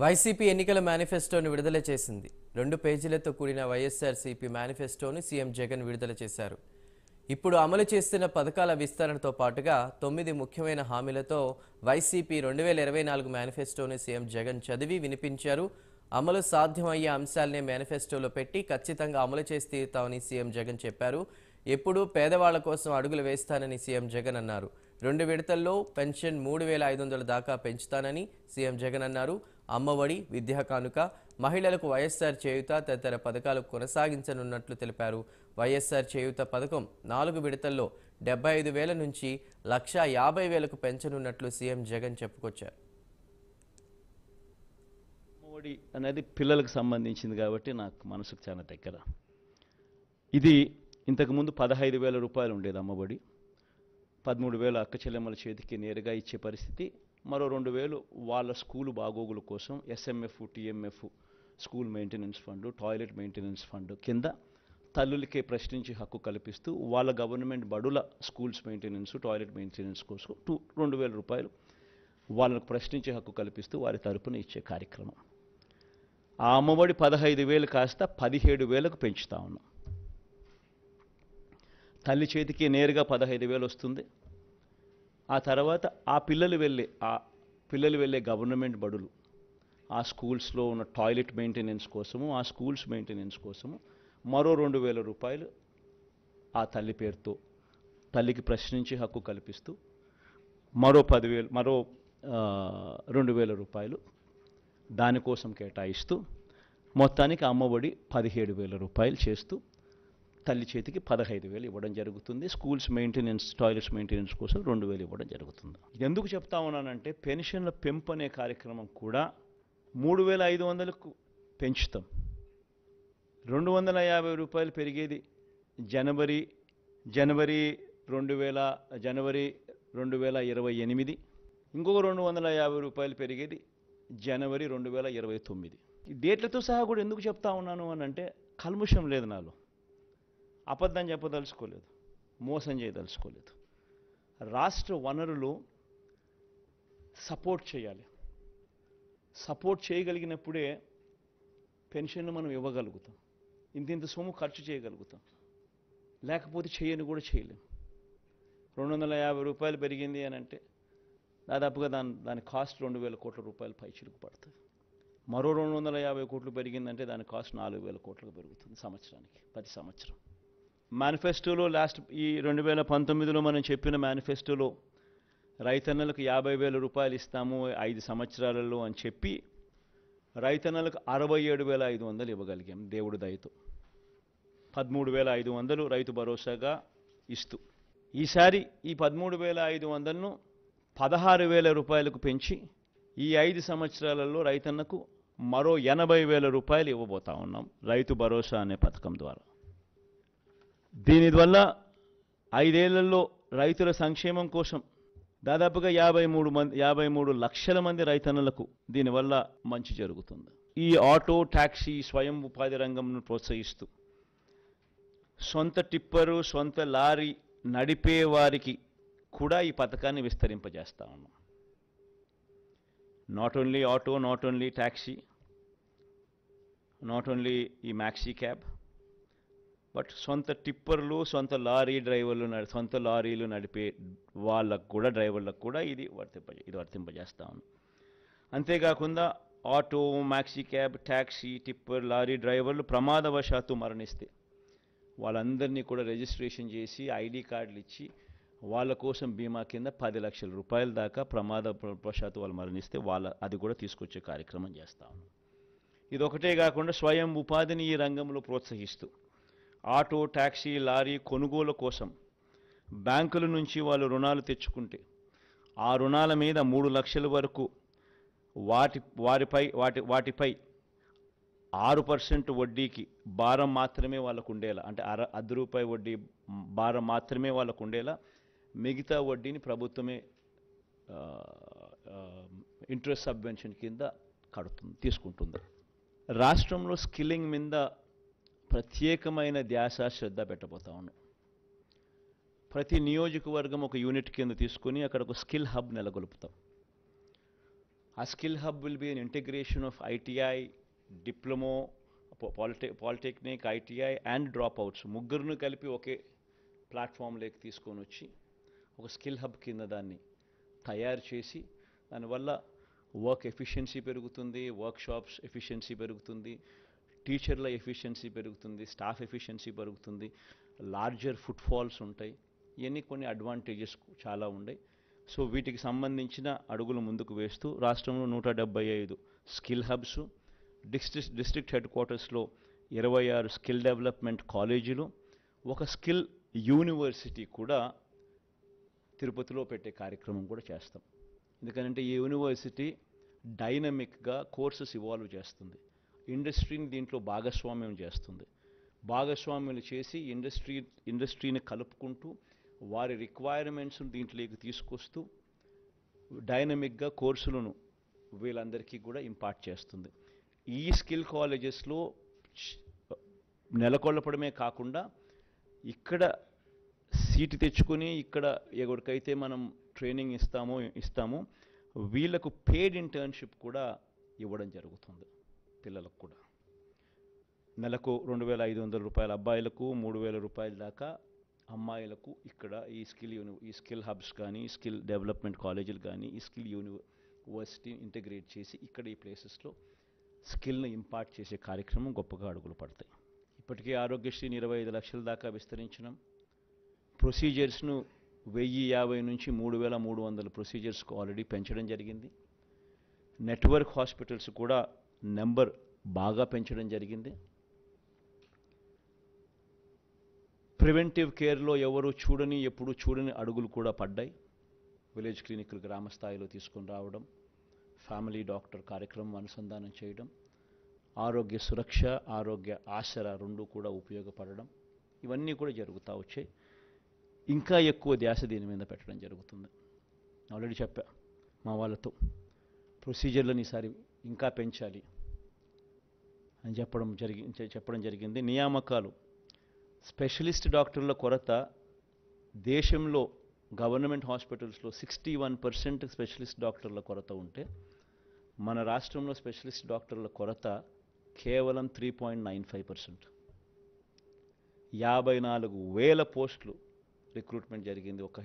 YCP ఎన్నికల మేనిఫెస్టోను విడుదల చేసింది. 2 పేజీలతో కూడిన వైఎస్ఆర్సీపీ మేనిఫెస్టోను సీఎం జగన్ విడుదల చేశారు. ఇప్పుడు అమలు చేస్తున్న పథకాల విస్తరణతో పాటుగా 9 ముఖ్యమైన హామీలతో వైసీపీ 2024 మేనిఫెస్టోను సీఎం జగన్ చదివి వినిపించారు. అమలు సాధ్యమయ్యే అంశాలనే మేనిఫెస్టోలో పెట్టి ఖచ్చితంగా అమలు చేసి తీరుతామని సీఎం జగన్ చెప్పారు. ఎప్పుడూ పేదవాళ్ల కోసం అడుగులు వేస్తానని సీఎం జగన్ అన్నారు. 2 విడతల్లో పెన్షన్ 3500 దాకా పెంచుతానని సీఎం జగన్ అన్నారు. అమ్మఒడి, విద్యా కానుక, మహిళలకు వైఎస్ఆర్ చేయూత తదితర పథకాలు కొనసాగించనున్నట్లు తెలిపారు. వైఎస్ఆర్ చేయూత పథకం 4 విడతల్లో 75,000 నుంచి 150,000కు పెంచనున్నట్లు సీఎం జగన్ చెప్పుకొచ్చారు. అమ్మఒడి అనేది పిల్లలకు సంబంధించింది కాబట్టి నాకు మనసుకు చాలా దగ్గర. ఇది ఇంతకుముందు 15,000 రూపాయలు ఉండేది అమ్మఒడి. 13,000 అక్క చెల్లెమ్మల చేతికి నేరుగా ఇచ్చే పరిస్థితి. మరో 2,000 వాళ్ళ స్కూలు బాగోగుల కోసం SMF, TMF, school maintenance fund, toilet maintenance fund కింద తల్లులకే ప్రశ్నించి హక్కు కల్పిస్తూ వాళ్ళ గవర్నమెంట్ బడుల స్కూల్స్ మెయింటెనెన్స్, టాయిలెట్ మెయింటెనెన్స్ కోసం 2,000 రూపాయలు వాళ్ళకు ప్రశ్నించే హక్కు కల్పిస్తూ వారి తరపున ఇచ్చే కార్యక్రమం. ఆ అమ్మఒడి 15,000 కాస్త 17,000కు పెంచుతా ఉన్నాం. తల్లి చేతికి నేరుగా 15,000 వస్తుంది. ఆ తర్వాత ఆ పిల్లలు వెళ్ళే గవర్నమెంట్ బడులు, ఆ స్కూల్స్లో ఉన్న టాయిలెట్ మెయింటెనెన్స్ కోసము, ఆ స్కూల్స్ మెయింటెనెన్స్ కోసము మరో 2,000 రూపాయలు ఆ తల్లి పేరుతో తల్లికి ప్రశ్నించే హక్కు కల్పిస్తూ మరో 2,000 రూపాయలు దానికోసం కేటాయిస్తూ మొత్తానికి అమ్మఒడి 17,000 రూపాయలు చేస్తూ తల్లి చేతికి 15,000 ఇవ్వడం జరుగుతుంది. స్కూల్స్ మెయింటెనెన్స్, టాయిలెట్స్ మెయింటెనెన్స్ కోసం 2,000 ఇవ్వడం జరుగుతుంది. ఎందుకు చెప్తా ఉన్నానంటే పెన్షన్ల పెంపు అనే కార్యక్రమం కూడా 3,500కు పెంచుతాం. 250 రూపాయలు పెరిగేది జనవరి 2028, ఇంకొక 250 రూపాయలు పెరిగేది జనవరి 2029. ఈ డేట్లతో సహా కూడా ఎందుకు చెప్తా ఉన్నాను అని అంటే కల్ముషం లేదు నాలో. అబద్ధం చెప్పదలుచుకోలేదు, మోసం చేయదలుచుకోలేదు. రాష్ట్ర వనరులు సపోర్ట్ చేయాలి. సపోర్ట్ చేయగలిగినప్పుడే పెన్షన్ను మనం ఇవ్వగలుగుతాం, ఇంత సొమ్ము ఖర్చు చేయగలుగుతాం. లేకపోతే చేయని కూడా చేయలేం. 250 రూపాయలు పెరిగింది అని అంటే దాదాపుగా దాని కాస్ట్ 2,000 కోట్ల రూపాయలు పైచిలుకు పడుతుంది. మరో 250 కోట్లు పెరిగిందంటే దాని కాస్ట్ 4,000 కోట్లకు పెరుగుతుంది సంవత్సరానికి, ప్రతి సంవత్సరం. మేనిఫెస్టోలో ఈ 2019లో మనం చెప్పిన మేనిఫెస్టోలో రైతన్నలకు 50,000 రూపాయలు ఇస్తాము 5 సంవత్సరాలలో అని చెప్పి రైతన్నలకు 67,500 ఇవ్వగలిగాం దేవుడి దయతో. 13,500 రైతు భరోసాగా ఇస్తూ ఈసారి ఈ 13,500ను 16,000 రూపాయలకు పెంచి ఈ 5 సంవత్సరాలలో రైతన్నకు మరో 80,000 రూపాయలు ఇవ్వబోతా ఉన్నాం రైతు భరోసా అనే పథకం ద్వారా. దీనివల్ల 5 ఏళ్లలో రైతుల సంక్షేమం కోసం దాదాపుగా 53 లక్షల మంది రైతన్నలకు దీనివల్ల మంచి జరుగుతుంది. ఈ ఆటో, టాక్సీ, స్వయం ఉపాధి రంగంను ప్రోత్సహిస్తూ సొంత టిప్పరు, సొంత లారీ నడిపే వారికి కూడా ఈ పథకాన్ని విస్తరింపజేస్తా ఉన్నాం. Not only auto, not only taxi, not only ఈ మ్యాక్సీ క్యాబ్, బట్ సొంత టిప్పర్లు, సొంత లారీ డ్రైవర్లు, సొంత లారీలు నడిపే వాళ్ళకు కూడా, డ్రైవర్లకు కూడా ఇది వర్తింపజేస్తా ఉన్నాం. అంతేకాకుండా auto, maxi cab, taxi, tipper, lorry డ్రైవర్లు ప్రమాదవశాత్తు మరణిస్తే వాళ్ళందరినీ కూడా రిజిస్ట్రేషన్ చేసి ఐడి కార్డులు ఇచ్చి వాళ్ళ కోసం బీమా కింద 10 లక్షల రూపాయల దాకా ప్రమాదవశాత్తు వాళ్ళు మరణిస్తే అది కూడా తీసుకొచ్చే కార్యక్రమం చేస్తా ఉన్నాం. ఇదొకటే కాకుండా స్వయం ఉపాధిని ఈ రంగంలో ప్రోత్సహిస్తూ ఆటో, టాక్సీ, లారీ కొనుగోలు కోసం బ్యాంకుల నుంచి వాళ్ళు రుణాలు తెచ్చుకుంటే ఆ రుణాల మీద 3 లక్షల వరకు వాటిపై 6% వడ్డీకి భారం మాత్రమే వాళ్ళకు ఉండేలా, అంటే ₹1 వడ్డీ భారం మాత్రమే వాళ్ళకు ఉండేలా మిగతా వడ్డీని ప్రభుత్వమే ఇంట్రెస్ట్ సబ్వెన్షన్ కింద తీసుకుంటుంది. రాష్ట్రంలో స్కిల్లింగ్ మీద ప్రత్యేకమైన ధ్యాస, శ్రద్ధ పెట్టబోతా ఉన్నాం. ప్రతి నియోజకవర్గం ఒక యూనిట్ కింద తీసుకొని అక్కడ ఒక స్కిల్ హబ్ నెలకొల్పుతాం. ఆ skill hub will be an integration of ITI, diploma, polytechnic, ITI and drop outs ముగ్గురును కలిపి ఒకే ప్లాట్ఫామ్లోకి తీసుకొని వచ్చి ఒక స్కిల్ హబ్ కింద దాన్ని తయారు చేసి దానివల్ల వర్క్ ఎఫిషియన్సీ పెరుగుతుంది, వర్క్షాప్స్ ఎఫిషియన్సీ పెరుగుతుంది, టీచర్ల ఎఫిషియన్సీ పెరుగుతుంది, స్టాఫ్ ఎఫిషియన్సీ పెరుగుతుంది, లార్జర్ ఫుట్ ఫాల్స్ ఉంటాయి. ఇవన్నీ కొన్ని అడ్వాంటేజెస్ చాలా ఉన్నాయి. సో వీటికి సంబంధించిన అడుగులు ముందుకు వేస్తూ రాష్ట్రంలో 175 స్కిల్ హబ్స్, డిస్ట్రిక్ట్ హెడ్ క్వార్టర్స్లో 26 స్కిల్ డెవలప్మెంట్ కాలేజీలు, ఒక స్కిల్ యూనివర్సిటీ కూడా తిరుపతిలో పెట్టే కార్యక్రమం కూడా చేస్తాం. ఎందుకంటే ఈ యూనివర్సిటీ డైనమిక్గా కోర్సెస్ ఇవాల్వ్ చేస్తుంది, ఇండస్ట్రీని దీంట్లో భాగస్వామ్యం చేస్తుంది. భాగస్వామ్యాలు చేసి ఇండస్ట్రీని కలుపుకుంటూ వారి రిక్వైర్మెంట్స్ను దీంట్లోకి తీసుకొస్తూ డైనమిక్గా కోర్సులను వీళ్ళందరికీ కూడా ఇంపార్ట్ చేస్తుంది. ఈ స్కిల్ కాలేజెస్లో నెలకొల్పడమే కాకుండా ఇక్కడ సీటు తెచ్చుకొని ఇక్కడ ఎవరికైతే మనం ట్రైనింగ్ ఇస్తామో వీళ్ళకు పెయిడ్ ఇంటర్న్షిప్ కూడా ఇవ్వడం జరుగుతుంది. పిల్లలకు కూడా నెలకు 2,500 రూపాయలు అబ్బాయిలకు, 3,000 రూపాయల దాకా అమ్మాయిలకు ఇక్కడ ఈ స్కిల్ హబ్స్ కానీ, స్కిల్ డెవలప్మెంట్ కాలేజీలు కానీ, ఈ స్కిల్ యూనివర్సిటీ ఇంటిగ్రేట్ చేసి ఇక్కడ ఈ ప్లేసెస్లో స్కిల్ని ఇంపార్ట్ చేసే కార్యక్రమం గొప్పగా అడుగులు పడతాయి. ఇప్పటికే ఆరోగ్యశ్రీని 25 లక్షల దాకా విస్తరించినాం. ప్రొసీజర్స్ను 1,050 నుంచి 3,300 ప్రొసీజర్స్కు ఆల్రెడీ పెంచడం జరిగింది. నెట్వర్క్ హాస్పిటల్స్ కూడా నెంబర్ బాగా పెంచడం జరిగింది. ప్రివెంటివ్ కేర్లో ఎప్పుడు చూడని అడుగులు కూడా పడ్డాయి. విలేజ్ క్లినిక్లు గ్రామ స్థాయిలో తీసుకొని రావడం, ఫ్యామిలీ డాక్టర్ కార్యక్రమం అనుసంధానం చేయడం, ఆరోగ్య సురక్ష, ఆరోగ్య ఆసరా రెండు కూడా ఉపయోగపడడం, ఇవన్నీ కూడా జరుగుతూ వచ్చాయి. ఇంకా ఎక్కువ ధ్యాస దీని మీద పెట్టడం జరుగుతుంది. ఆల్రెడీ చెప్పా మా వాళ్ళతో, ప్రొసీజర్లను ఈసారి ఇంకా పెంచాలి అని చెప్పడం జరిగింది. నియామకాలు, స్పెషలిస్ట్ డాక్టర్ల కొరత దేశంలో గవర్నమెంట్ హాస్పిటల్స్లో 61% స్పెషలిస్ట్ డాక్టర్ల కొరత ఉంటే మన రాష్ట్రంలో స్పెషలిస్ట్ డాక్టర్ల కొరత కేవలం 3.95%. 54,000 పోస్టులు రిక్రూట్మెంట్ జరిగింది ఒక